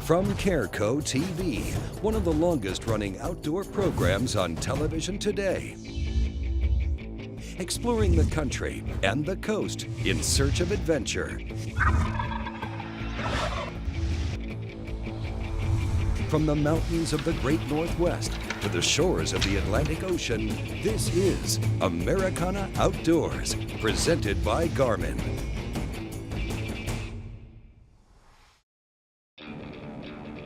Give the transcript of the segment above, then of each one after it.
From Careco TV, one of the longest running outdoor programs on television today. Exploring the country and the coast in search of adventure. From the mountains of the Great Northwest to the shores of the Atlantic Ocean, this is Americana Outdoors, presented by Garmin.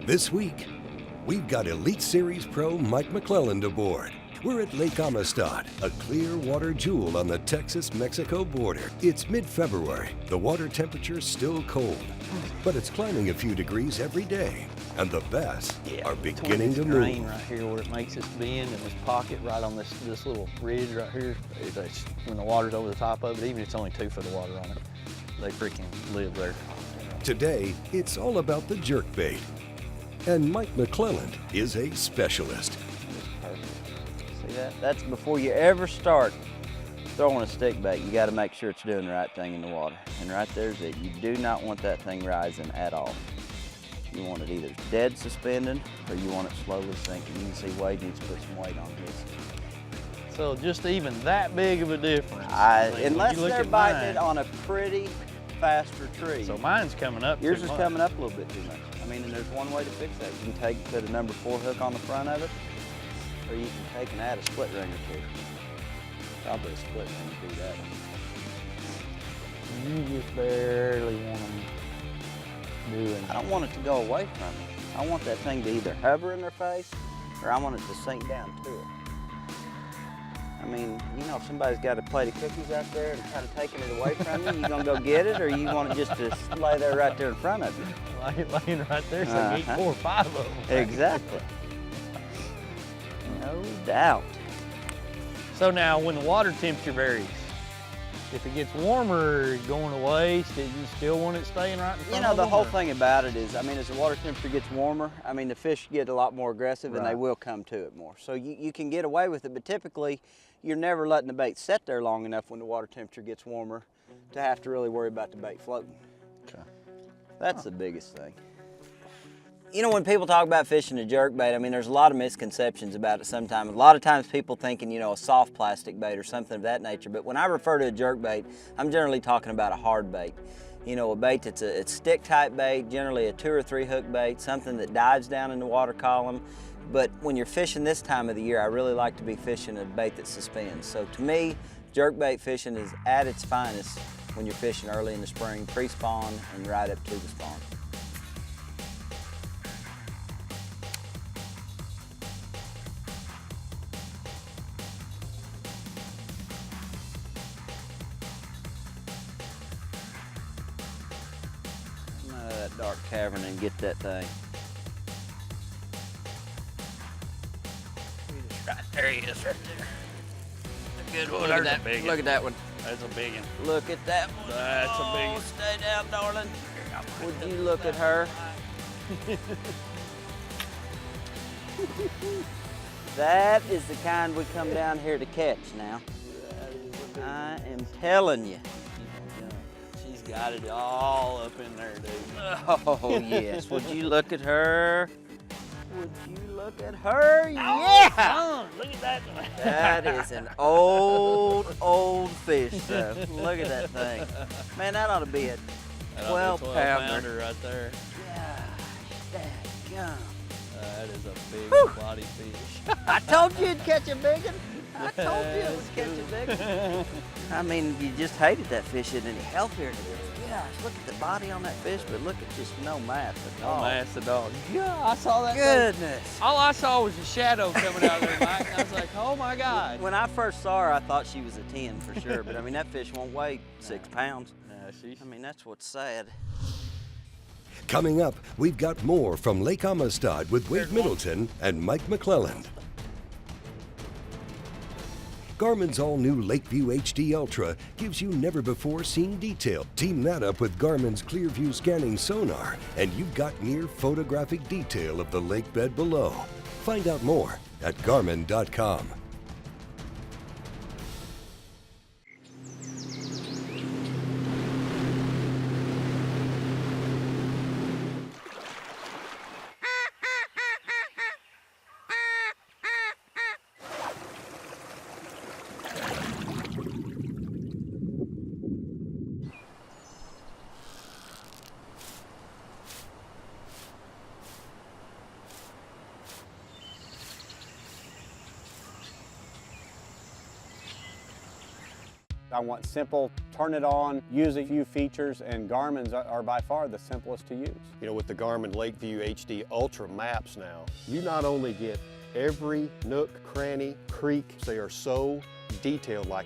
This week, we've got Elite Series Pro Mike McClelland aboard. We're at Lake Amistad, a clear water jewel on the Texas-Mexico border. It's mid-February. The water temperature's still cold, but it's climbing a few degrees every day. And the bass are beginning to move. Right here where it makes this bend and this pocket right on this little ridge right here. When the water's over the top of it, even if it's only 2 foot of water on it, they freaking live there. Today, it's all about the jerkbait. And Mike McClelland is a specialist. See that? That's before you ever start throwing a stick bait. You got to make sure it's doing the right thing in the water. And right there's it. You do not want that thing rising at all. You want it either dead suspended or you want it slowly sinking. You can see Wade needs to put some weight on his. So just even that big of a difference. Unless they're biting it on a pretty fast retreat. So mine's coming up. Yours is coming up a little bit too much. I mean, and there's one way to fix that. You can put a number 4 hook on the front of it, or you can take and add a split ring or 2. Probably a split ring to do that. You just barely want them doing. I don't want it to go away from me. I want that thing to either hover in their face, or I want it to sink down to it. I mean, you know, if somebody's got a plate of cookies out there and kind of taking it away from you, you gonna go get it, or you want it just to lay there right there in front of you? Laying right there, so you eat 4 or 5 of them. Exactly. No doubt. So now, when the water temperature varies, if it gets warmer, going to waste, you still want it staying right in front of them? You know, the whole thing about it is, I mean, as the water temperature gets warmer, I mean, the fish get a lot more aggressive and they will come to it more. So you can get away with it, but typically, you're never letting the bait set there long enough when the water temperature gets warmer to have to really worry about the bait floating. Okay. That's the biggest thing. You know, when people talk about fishing a jerkbait, I mean, there's a lot of misconceptions about it sometimes. A lot of times people thinking, you know, a soft plastic bait or something of that nature. But when I refer to a jerkbait, I'm generally talking about a hard bait. You know, a bait that's a stick type bait, generally a 2 or 3 hook bait, something that dives down in the water column. But when you're fishing this time of the year, I really like to be fishing a bait that suspends. So to me, jerkbait fishing is at its finest when you're fishing early in the spring, pre-spawn and right up to the spawn. Come out of that dark cavern and get that thing. Right there he is, right there. A good one. Look at that one. That's a big one. Look at that one. That's a big one. Stay down, darling. Would you look at her? That is the kind we come down here to catch now. I am telling you. She's got it all up in there, dude. Oh, yes. Would you look at her? Would you look at her? Yeah! Look at that. That is an old fish, though. Look at that thing. Man, that ought to be a 12-pounder right there. Gosh, dadgum. That is a big body fish. I told you it'd catch a big one. I told you it would catch a big one. I mean, you just hated that fish isn't any healthier today. Gosh, look at the body on that fish, but look at just no mass at all. No mass at all. Yeah, I saw that. Goodness. Thing. All I saw was a shadow coming out of there, Mike. And I was like, oh my God. When I first saw her, I thought she was a 10 for sure, but I mean, that fish won't weigh 6 pounds. I mean, that's what's sad. Coming up, we've got more from Lake Amistad with Wade Middleton and Mike McClelland. Garmin's all-new Lakeview HD Ultra gives you never-before-seen detail. Team that up with Garmin's Clearview scanning sonar, and you've got near photographic detail of the lake bed below. Find out more at Garmin.com. I want simple, turn it on, use a few features, and Garmin's are by far the simplest to use. You know, with the Garmin Lakeview HD Ultra maps now, you not only get every nook, cranny, creek, they are so detailed like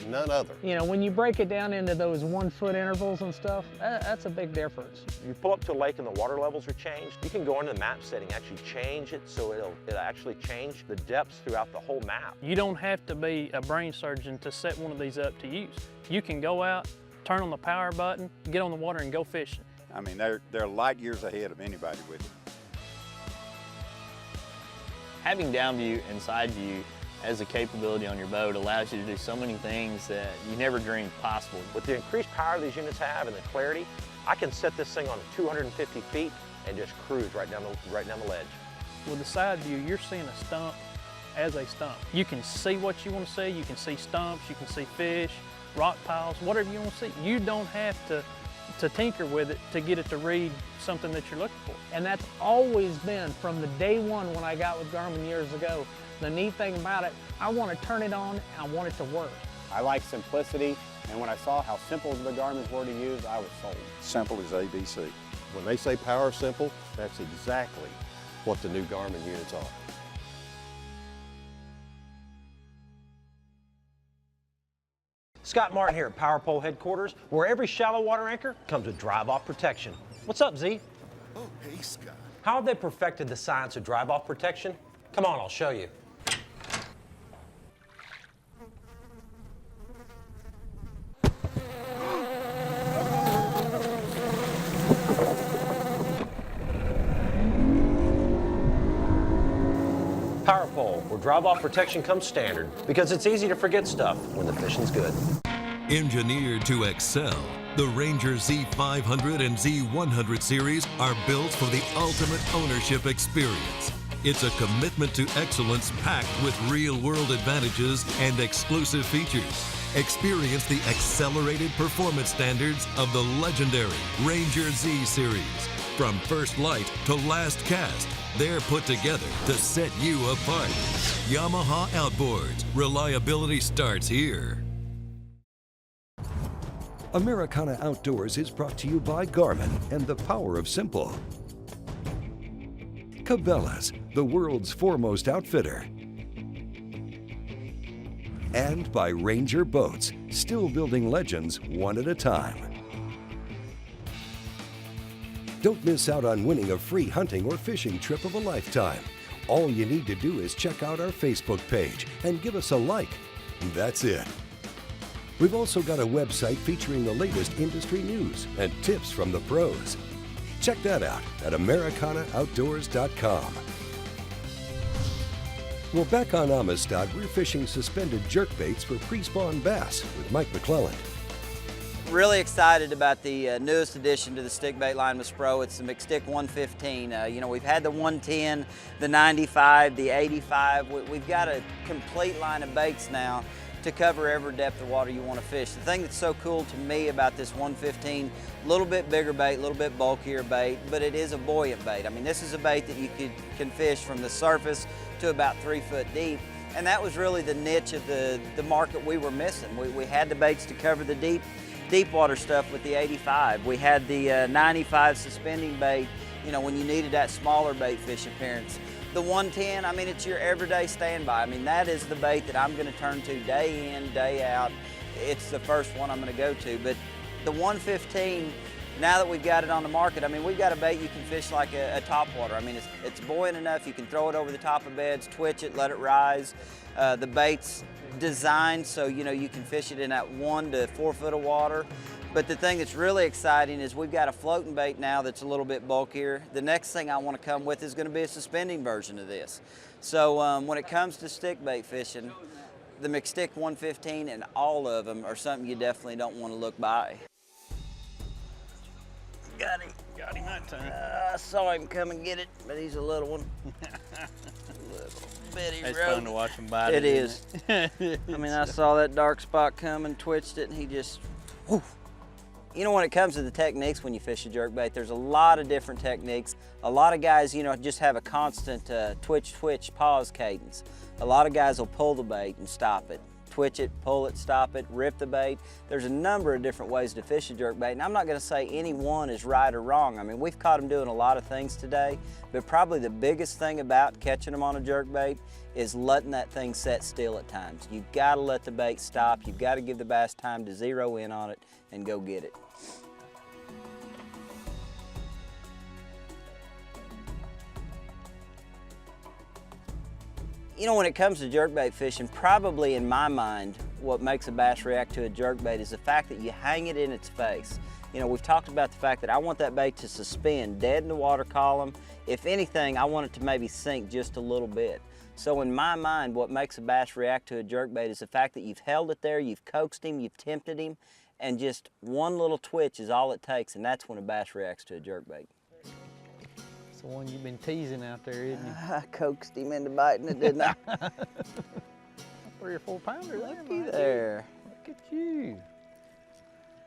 none other. You know, when you break it down into those 1 foot intervals and stuff, that's a big difference. You pull up to a lake and the water levels are changed, you can go into the map setting, actually change it so it'll actually change the depths throughout the whole map. You don't have to be a brain surgeon to set one of these up to use. You can go out, turn on the power button, get on the water and go fishing. I mean, they're light years ahead of anybody with it. Having down view and side view as a capability on your boat allows you to do so many things that you never dreamed possible. With the increased power these units have and the clarity, I can set this thing on 250 feet and just cruise right down the ledge. With the side view, you're seeing a stump as a stump. You can see what you want to see. You can see stumps, you can see fish, rock piles, whatever you want to see. You don't have to tinker with it to get it to read something that you're looking for. And that's always been from the day one when I got with Garmin years ago. The neat thing about it, I want to turn it on and I want it to work. I like simplicity, and when I saw how simple the Garmin's were to use, I was sold. Simple as ABC. When they say power simple, that's exactly what the new Garmin units are. Scott Martin here at Power Pole Headquarters, where every shallow water anchor comes with drive-off protection. What's up, Z? Oh, hey, Scott. How have they perfected the science of drive-off protection? Come on, I'll show you. Power Pole, where drive-off protection comes standard, because it's easy to forget stuff when the fishing's good. Engineered to excel, the Ranger Z500 and Z100 series are built for the ultimate ownership experience. It's a commitment to excellence packed with real-world advantages and exclusive features. Experience the accelerated performance standards of the legendary Ranger Z series. From first light to last cast, they're put together to set you apart. Yamaha Outboards. Reliability starts here. Americana Outdoors is brought to you by Garmin and the power of simple. Cabela's, the world's foremost outfitter. And by Ranger Boats, still building legends one at a time. Don't miss out on winning a free hunting or fishing trip of a lifetime. All you need to do is check out our Facebook page and give us a like. That's it. We've also got a website featuring the latest industry news and tips from the pros. Check that out at AmericanaOutdoors.com. Well, back on Amistad, we're fishing suspended jerkbaits for pre-spawn bass with Mike McClelland. Really excited about the newest addition to the stick bait line with Spro. It's the McStick 115. You know, we've had the 110, the 95, the 85. We've got a complete line of baits now to cover every depth of water you want to fish. The thing that's so cool to me about this 115, a little bit bigger bait, a little bit bulkier bait, but it is a buoyant bait. I mean, this is a bait that you can fish from the surface to about 3 foot deep. And that was really the niche of the market we were missing. We had the baits to cover the deep water stuff with the 85. We had the 95 suspending bait, you know, when you needed that smaller bait fish appearance. The 110, I mean, it's your everyday standby. I mean, that is the bait that I'm gonna turn to day in, day out. It's the first one I'm gonna go to. But the 115, now that we've got it on the market, I mean, we've got a bait you can fish like a topwater. I mean, it's buoyant enough, you can throw it over the top of beds, twitch it, let it rise. The bait's designed so, you know, you can fish it in that 1 to 4 foot of water. But the thing that's really exciting is we've got a floating bait now that's a little bit bulkier. The next thing I want to come with is going to be a suspending version of this. So when it comes to stick bait fishing, the McStick 115 and all of them are something you definitely don't want to look by. Got him that time. I saw him come and get it, but he's a little one. It's fun to watch him bite it. It is. I mean, I saw that dark spot come and twitched it, and he just, whew. You know, when it comes to the techniques when you fish a jerkbait, there's a lot of different techniques. A lot of guys, you know, just have a constant twitch, twitch, pause cadence. A lot of guys will pull the bait and stop it. twitch it, pull it, stop it, rip the bait. There's a number of different ways to fish a jerkbait, and I'm not gonna say any one is right or wrong. I mean, we've caught them doing a lot of things today, but probably the biggest thing about catching them on a jerkbait is letting that thing set still at times. You've gotta let the bait stop. You've gotta give the bass time to zero in on it and go get it. You know, when it comes to jerkbait fishing, probably in my mind, what makes a bass react to a jerkbait is the fact that you hang it in its face. You know, we've talked about the fact that I want that bait to suspend dead in the water column. If anything, I want it to maybe sink just a little bit. So in my mind, what makes a bass react to a jerkbait is the fact that you've held it there, you've coaxed him, you've tempted him, and just one little twitch is all it takes, and that's when a bass reacts to a jerkbait. It's the one you've been teasing out there, isn't it? I coaxed him into biting it, didn't I? 3 or 4 pounder there, Looky there. Look at you.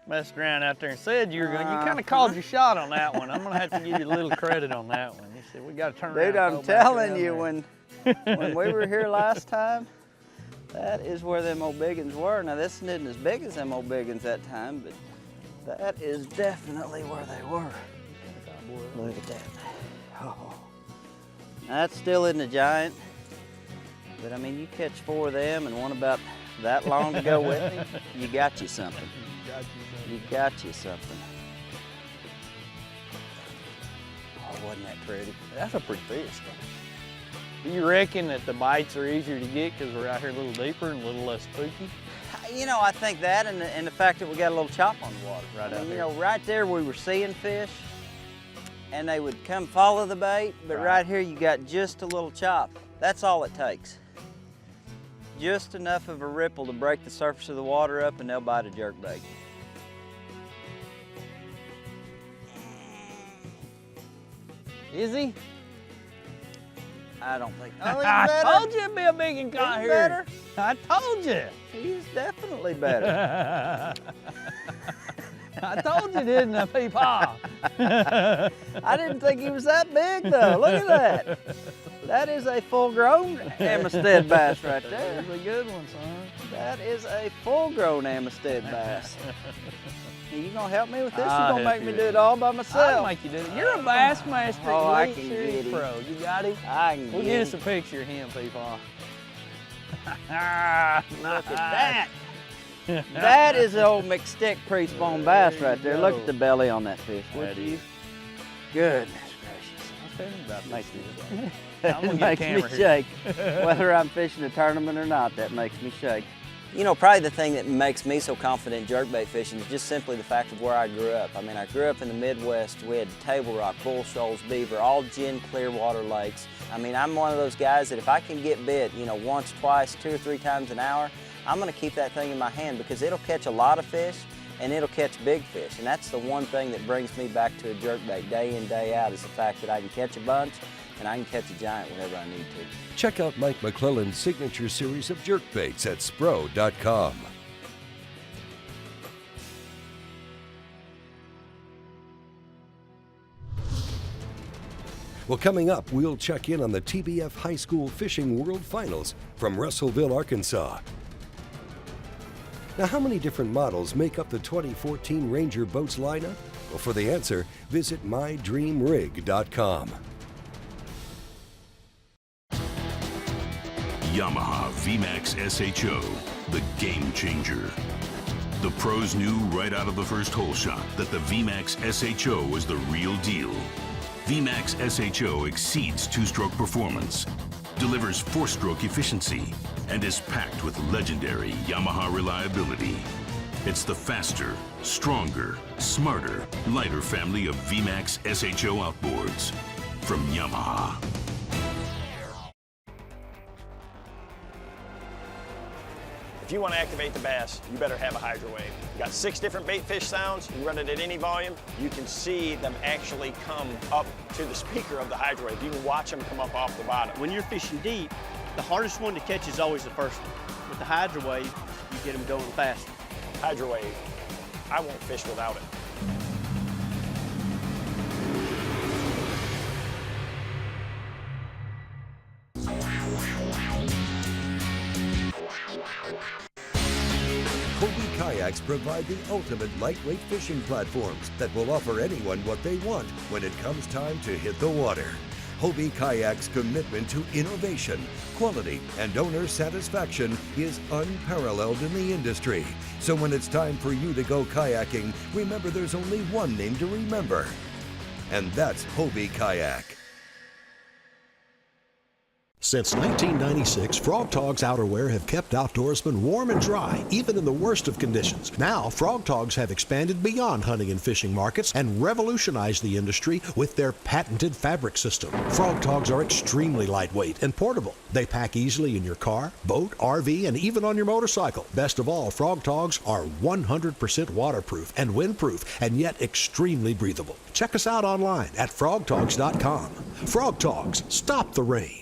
Messed around out there and said you were going. You kind of called your shot on that one. I'm going to have to give you a little credit on that one. You said, we got to turn around. Dude, I'm telling you, when we were here last time, that is where them old biggins were. Now, this isn't as big as them old biggins that time, but that is definitely where they were. Look at that. Oh. That still isn't a giant, but I mean, you catch 4 of them and one about that long to go with him, you got you something. You got you something. Oh, wasn't that pretty? That's a pretty fish. Do you reckon that the bites are easier to get because we're out here a little deeper and a little less spooky? You know, I think that and the fact that we got a little chop on the water. Right I out mean, you there. know, right there we were seeing fish and they would come follow the bait, but right here you got just a little chop. That's all it takes. Just enough of a ripple to break the surface of the water up and they'll bite a jerkbait. Is he? I don't think. Oh, he's better. I told you it'd be a big and caught He's here. better. I told you. He's definitely better. I told you, didn't I, Peepaw? I didn't think he was that big though. Look at that. That is a full-grown Amistad bass right there. That's a good one, son. That is a full-grown Amistad bass. You gonna help me with this? I'll You gonna help make me you do with it all by myself? I'll make you do it. You're a bass master. Oh, I Elite can Series get him. Pro. You got him? I can We'll get get him. us a picture of him, Peepaw. Look at that. That is the old McStick pre-spawn bass right there. Look at the belly on that fish. Would you? Goodness gracious. That Makes me shake. I'm gonna It get a makes me camera here. shake. Whether I'm fishing a tournament or not, that makes me shake. You know, probably the thing that makes me so confident in jerkbait fishing is just simply the fact of where I grew up. I mean, I grew up in the Midwest. We had Table Rock, Bull Shoals, Beaver, all gin clear water lakes. I mean, I'm one of those guys that if I can get bit, you know, once, twice, 2 or 3 times an hour, I'm gonna keep that thing in my hand because it'll catch a lot of fish and it'll catch big fish. And that's the one thing that brings me back to a jerkbait day in, day out is the fact that I can catch a bunch and I can catch a giant whenever I need to. Check out Mike McClelland's signature series of jerkbaits at spro.com. Well, coming up, we'll check in on the TBF High School Fishing World Finals from Russellville, Arkansas. Now, how many different models make up the 2014 Ranger Boats lineup? Well, for the answer, visit mydreamrig.com. Yamaha VMAX SHO, the game changer. The pros knew right out of the first hole shot that the VMAX SHO was the real deal. VMAX SHO exceeds 2-stroke performance, delivers 4-stroke efficiency, and is packed with legendary Yamaha reliability. It's the faster, stronger, smarter, lighter family of VMAX SHO outboards from Yamaha. If you want to activate the bass, you better have a hydro wave. You got 6 different bait fish sounds. You run it at any volume. You can see them actually come up to the speaker of the hydro wave. You can watch them come up off the bottom. When you're fishing deep, the hardest one to catch is always the first one. With the hydro wave, you get them going faster. Hydro wave, I won't fish without it. Hobie kayaks provide the ultimate lightweight fishing platforms that will offer anyone what they want when it comes time to hit the water. Hobie Kayak's commitment to innovation, quality, and owner satisfaction is unparalleled in the industry. So when it's time for you to go kayaking, remember there's only one name to remember, and that's Hobie Kayak. Since 1996, Frog Togs outerwear have kept outdoorsmen warm and dry, even in the worst of conditions. Now, Frog Togs have expanded beyond hunting and fishing markets and revolutionized the industry with their patented fabric system. Frog Togs are extremely lightweight and portable. They pack easily in your car, boat, RV, and even on your motorcycle. Best of all, Frog Togs are 100% waterproof and windproof, and yet extremely breathable. Check us out online at frogtogs.com. Frog Togs, stop the rain.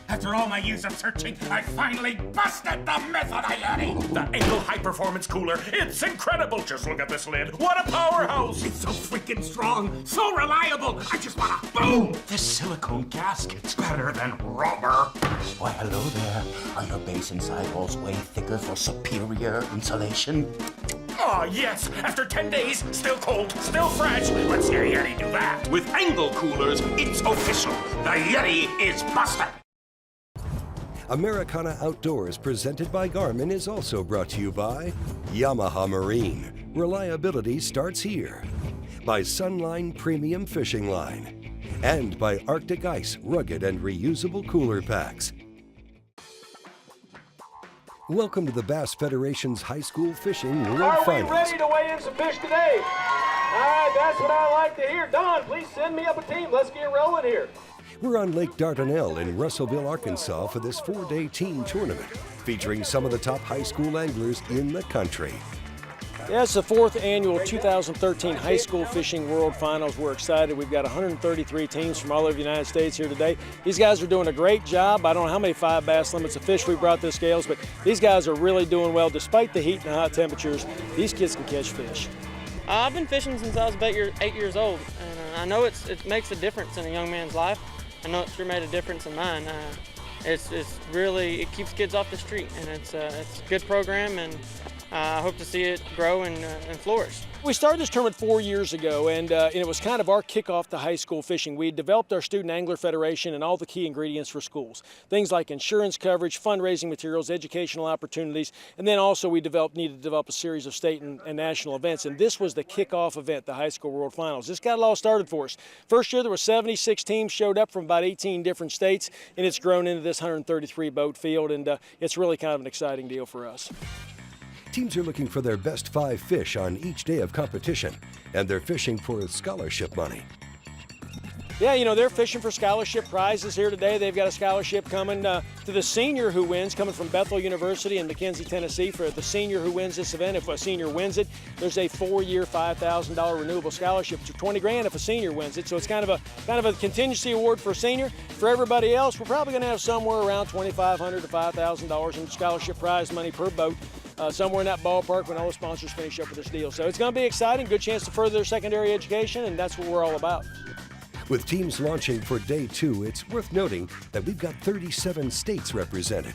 After all my years of searching, I finally busted the myth of the Yeti! The Engel High Performance Cooler. It's incredible! Just look at this lid. What a powerhouse! It's so freaking strong, so reliable. I just want to boom! This silicone gasket's better than rubber. Why, hello there. Are your base and sidewalls way thicker for superior insulation? Oh, yes! After 10 days, still cold, still fresh. Let's see a Yeti do that. With Engel Coolers, it's official. The Yeti is busted. Americana Outdoors, presented by Garmin, is also brought to you by Yamaha Marine. Reliability starts here. By Sunline Premium Fishing Line. And by Arctic Ice rugged and reusable cooler packs. Welcome to the Bass Federation's High School Fishing World Finals. Are we ready to weigh in some fish today? All right, that's what I like to hear. Don, please send me up a team. Let's get rolling here. We're on Lake Dardanelle in Russellville, Arkansas for this 4-day team tournament, featuring some of the top high school anglers in the country. Yeah, it's the 4th annual 2013 High School Fishing World Finals. We're excited. We've got 133 teams from all over the United States here today. These guys are doing a great job. I don't know how many 5 bass limits of fish we brought to the scales, but these guys are really doing well. Despite the heat and the hot temperatures, these kids can catch fish. I've been fishing since I was about 8 years old, and I know it makes a difference in a young man's life. I know it's sure made a difference in mine. It keeps kids off the street, and it's a good program, and I hope to see it grow and flourish. We started this tournament 4 years ago, and it was kind of our kickoff to high school fishing. We developed our Student Angler Federation and all the key ingredients for schools. Things like insurance coverage, fundraising materials, educational opportunities, and then also we needed to develop a series of state and national events, and this was the kickoff event, the High School World Finals. This got it all started for us. First year there were 76 teams showed up from about 18 different states, and it's grown into this 133 boat field, and it's really kind of an exciting deal for us. Teams are looking for their best 5 fish on each day of competition, and they're fishing for scholarship money. Yeah, you know, they're fishing for scholarship prizes here today. They've got a scholarship coming to the senior who wins, coming from Bethel University in McKenzie, Tennessee. For the senior who wins this event, if a senior wins it, there's a 4-year, $5,000 renewable scholarship. It's $20,000 if a senior wins it. So it's kind of a contingency award for a senior. For everybody else, we're probably going to have somewhere around $2,500 to $5,000 in scholarship prize money per boat. Somewhere in that ballpark when all the sponsors finish up with this deal. So it's going to be exciting, good chance to further their secondary education, and that's what we're all about. With teams launching for day 2, it's worth noting that we've got 37 states represented.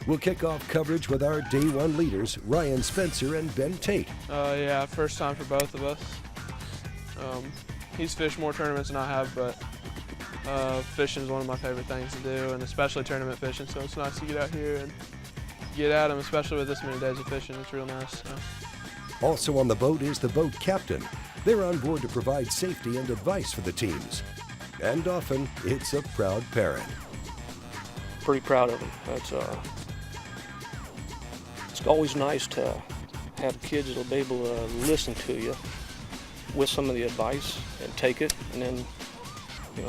We'll kick off coverage with our day 1 leaders, Ryan Spencer and Ben Tate. Yeah, first time for both of us. He's fished more tournaments than I have, but fishing is one of my favorite things to do, and especially tournament fishing, so it's nice to get out here and get at them, especially with this many days of fishing. It's real nice. So. Also on the boat is the boat captain. They're on board to provide safety and advice for the teams. And often, it's a proud parent. Pretty proud of them. It's always nice to have kids that'll be able to listen to you with some of the advice and take it, and then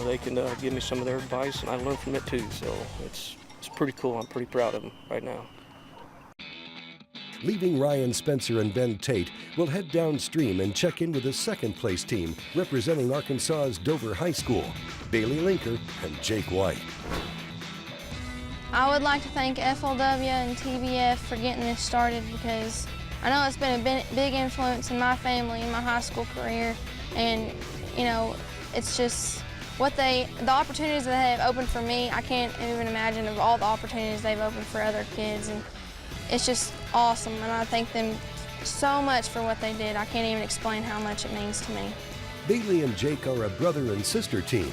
they can give me some of their advice, and I learn from it too. So it's pretty cool. I'm pretty proud of them right now. Leaving Ryan Spencer and Ben Tate, we'll head downstream and check in with the second-place team representing Arkansas's Dover High School, Bailey Linker and Jake White. I would like to thank FLW and TBF for getting this started, because I know it's been a big influence in my family and my high school career, and it's just the opportunities that they have opened for me. I can't even imagine of all the opportunities they've opened for other kids, and it's just awesome, and I thank them so much for what they did. I can't even explain how much it means to me. Bailey and Jake are a brother and sister team.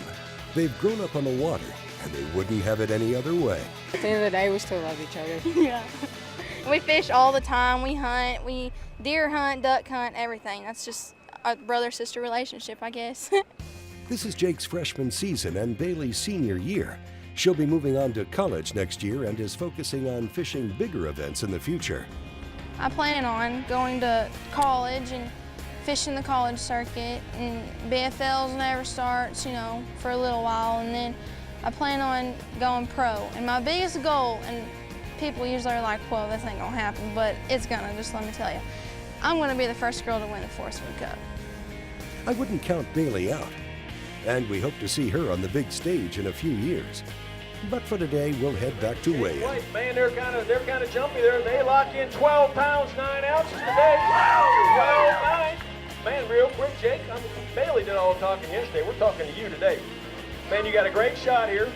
They've grown up on the water, and they wouldn't have it any other way. At the end of the day, we still love each other. Yeah. We fish all the time. We hunt. We deer hunt, duck hunt, everything. That's just a brother-sister relationship, I guess. This is Jake's freshman season and Bailey's senior year. She'll be moving on to college next year and is focusing on fishing bigger events in the future. I plan on going to college and fishing the college circuit, and BFLs never starts, you know, for a little while, and then I plan on going pro. And my biggest goal, and people usually are like, whoa, this ain't gonna happen, but it's gonna, just let me tell you. I'm gonna be the first girl to win the Forestwood Cup. I wouldn't count Bailey out, and we hope to see her on the big stage in a few years. But for today, we'll head back to weigh-in. Man, they're kind of jumpy there. They lock in 12 pounds, 9 ounces today. 12, 9. Man, real quick, Jake, Bailey did all the talking yesterday. We're talking to you today. Man, you got a great shot here.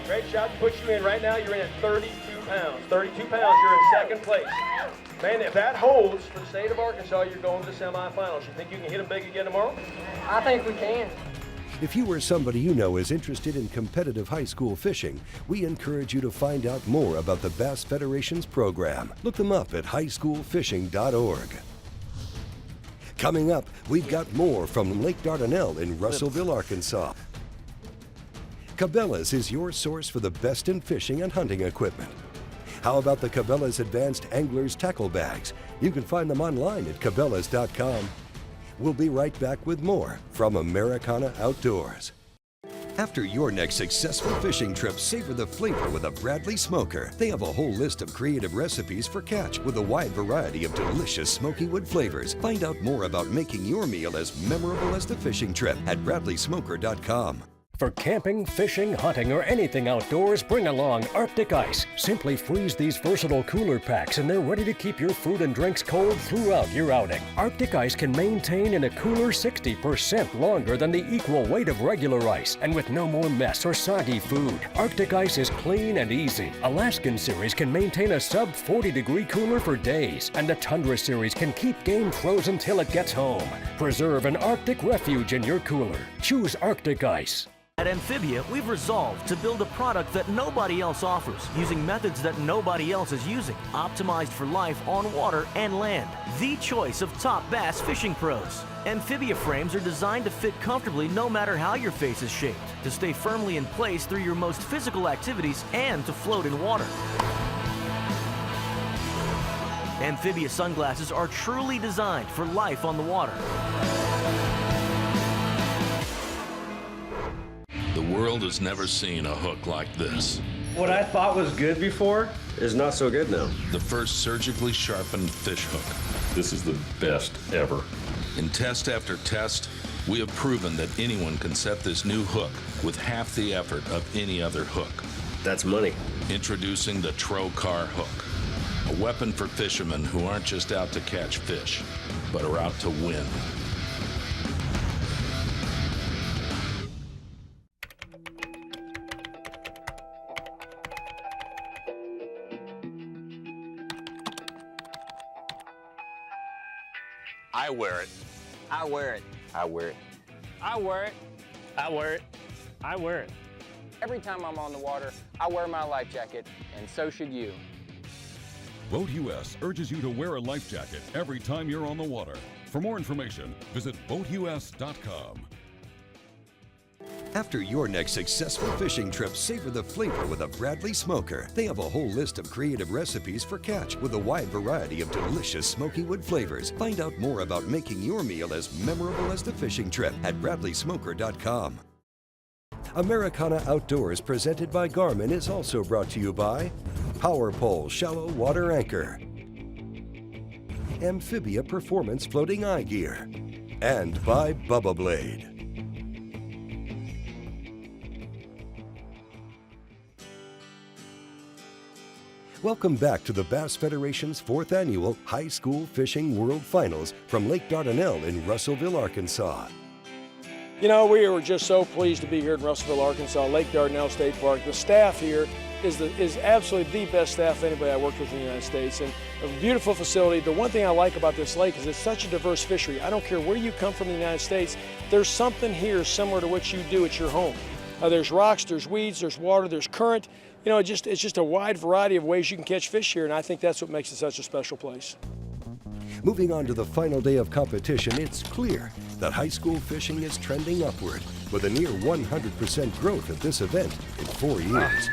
Great shot to put you in. Right now, you're in at 32 pounds. 32 pounds, you're in second place. Man, if that holds for the state of Arkansas, you're going to the semifinals. You think you can hit them big again tomorrow? I think we can. If you or somebody you know is interested in competitive high school fishing, we encourage you to find out more about the Bass Federation's program. Look them up at highschoolfishing.org. Coming up, we've got more from Lake Dardanelle in Russellville, Arkansas. Cabela's is your source for the best in fishing and hunting equipment. How about the Cabela's Advanced Angler's Tackle Bags? You can find them online at cabela's.com. We'll be right back with more from Americana Outdoors. After your next successful fishing trip, savor the flavor with a Bradley Smoker. They have a whole list of creative recipes for catch with a wide variety of delicious smoky wood flavors. Find out more about making your meal as memorable as the fishing trip at bradleysmoker.com. For camping, fishing, hunting, or anything outdoors, bring along Arctic Ice. Simply freeze these versatile cooler packs and they're ready to keep your food and drinks cold throughout your outing. Arctic Ice can maintain in a cooler 60% longer than the equal weight of regular ice, and with no more mess or soggy food. Arctic Ice is clean and easy. Alaskan Series can maintain a sub 40-degree cooler for days, and the Tundra Series can keep game frozen till it gets home. Preserve an Arctic refuge in your cooler. Choose Arctic Ice. At Amphibia, we've resolved to build a product that nobody else offers, using methods that nobody else is using, optimized for life on water and land. The choice of top bass fishing pros. Amphibia frames are designed to fit comfortably no matter how your face is shaped, to stay firmly in place through your most physical activities, and to float in water. Amphibia sunglasses are truly designed for life on the water. The world has never seen a hook like this. What I thought was good before is not so good now. The first surgically sharpened fish hook. This is the best ever. In test after test, we have proven that anyone can set this new hook with half the effort of any other hook. That's money. Introducing the Trocar hook, a weapon for fishermen who aren't just out to catch fish, but are out to win. I wear it. I wear it. I wear it. I wear it. I wear it. I wear it. Every time I'm on the water, I wear my life jacket, and so should you. Boat US urges you to wear a life jacket every time you're on the water. For more information, visit boatus.com. After your next successful fishing trip, savor the flavor with a Bradley Smoker. They have a whole list of creative recipes for catch with a wide variety of delicious smoky wood flavors. Find out more about making your meal as memorable as the fishing trip at bradleysmoker.com. Americana Outdoors, presented by Garmin, is also brought to you by Power Pole Shallow Water Anchor, Amphibia Performance Floating Eye Gear, and by Bubba Blade. Welcome back to the Bass Federation's 4th Annual High School Fishing World Finals from Lake Dardanelle in Russellville, Arkansas. You know, we were just so pleased to be here in Russellville, Arkansas, Lake Dardanelle State Park. The staff here is absolutely the best staff of anybody I worked with in the United States, and a beautiful facility. The one thing I like about this lake is it's such a diverse fishery. I don't care where you come from in the United States, there's something here similar to what you do at your home. There's rocks, there's weeds, there's water, there's current. You know, it's just a wide variety of ways you can catch fish here, and I think that's what makes it such a special place. Moving on to the final day of competition, it's clear that high school fishing is trending upward with a near 100% growth at this event in 4 years.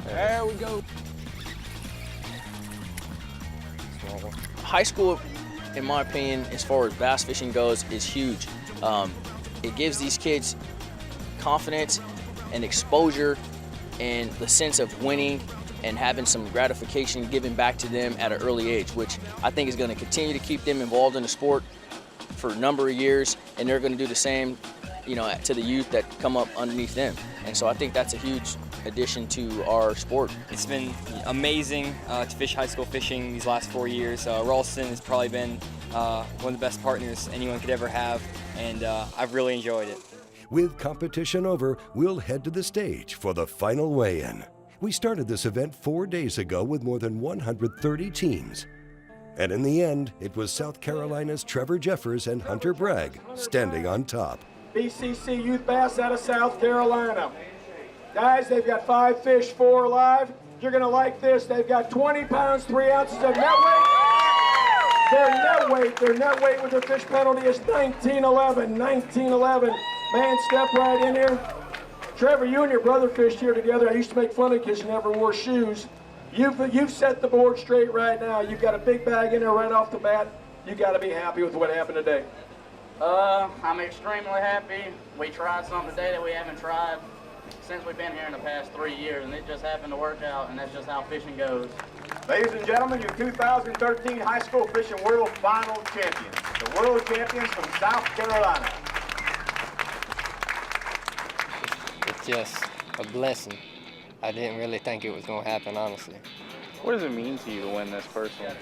There we go. High school, in my opinion, as far as bass fishing goes, is huge. It gives these kids confidence and exposure and the sense of winning and having some gratification given back to them at an early age, which I think is going to continue to keep them involved in the sport for a number of years, and they're going to do the same, you know, to the youth that come up underneath them. And so I think that's a huge addition to our sport. It's been amazing to fish high school fishing these last 4 years. Ralston has probably been one of the best partners anyone could ever have, and I've really enjoyed it. With competition over, we'll head to the stage for the final weigh-in. We started this event 4 days ago with more than 130 teams. And in the end, it was South Carolina's Trevor Jeffers and Hunter Bragg standing on top. BCC Youth Bass out of South Carolina. Guys, they've got 5 fish, 4 live. You're gonna like this. They've got 20 pounds, 3 ounces of net weight. Their net weight with their fish penalty is 1911. 1911. Man, step right in here. Trevor, you and your brother fished here together. I used to make fun of you because you never wore shoes. You've set the board straight right now. You've got a big bag in there right off the bat. You got to be happy with what happened today. I'm extremely happy. We tried something today that we haven't tried since we've been here in the past 3 years, and it just happened to work out, and that's just how fishing goes. Ladies and gentlemen, your 2013 High School Fishing World Final Champions, the world champions from South Carolina. It's just a blessing. I didn't really think it was going to happen, honestly. What does it mean to you to win this personally?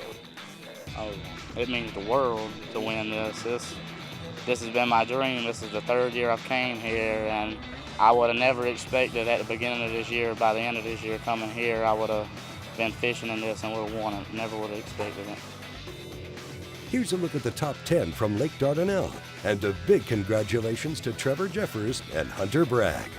Oh, it means the world to win this. This has been my dream. This is the 3rd year I've came here, and I would have never expected at the beginning of this year, by the end of this year coming here, I would have been fishing in this and would have won it. Never would have expected it. Here's a look at the top 10 from Lake Dardanelle, and a big congratulations to Trevor Jeffers and Hunter Bragg.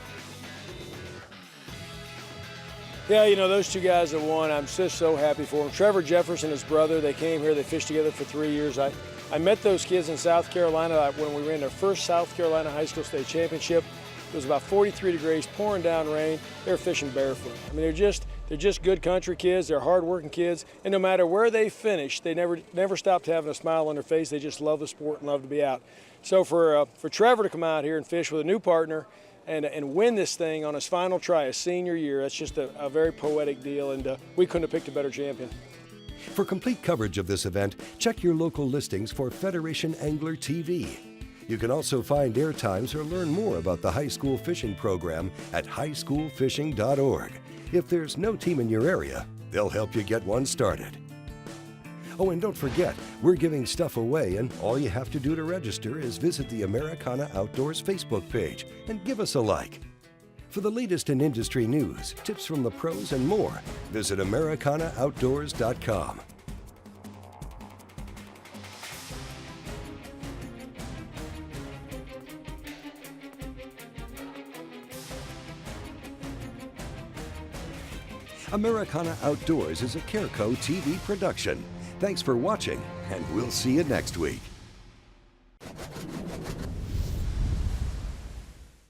Yeah, you know, those two guys that won, I'm just so happy for them. Trevor Jeffers and his brother, they came here, they fished together for 3 years. I met those kids in South Carolina when we ran their first South Carolina High School State Championship. It was about 43 degrees, pouring down rain. They were fishing barefoot. I mean, they're just good country kids. They're hard-working kids, and no matter where they finish, they never stopped having a smile on their face. They just love the sport and love to be out. So for Trevor to come out here and fish with a new partner and win this thing on his final try, his senior year, that's just a very poetic deal, and we couldn't have picked a better champion. For complete coverage of this event, check your local listings for Federation Angler TV. You can also find airtimes or learn more about the high school fishing program at highschoolfishing.org. If there's no team in your area, they'll help you get one started. Oh, and don't forget, we're giving stuff away, and all you have to do to register is visit the Americana Outdoors Facebook page and give us a like. For the latest in industry news, tips from the pros, and more, visit AmericanaOutdoors.com. Americana Outdoors is a Careco TV production. Thanks for watching, and we'll see you next week.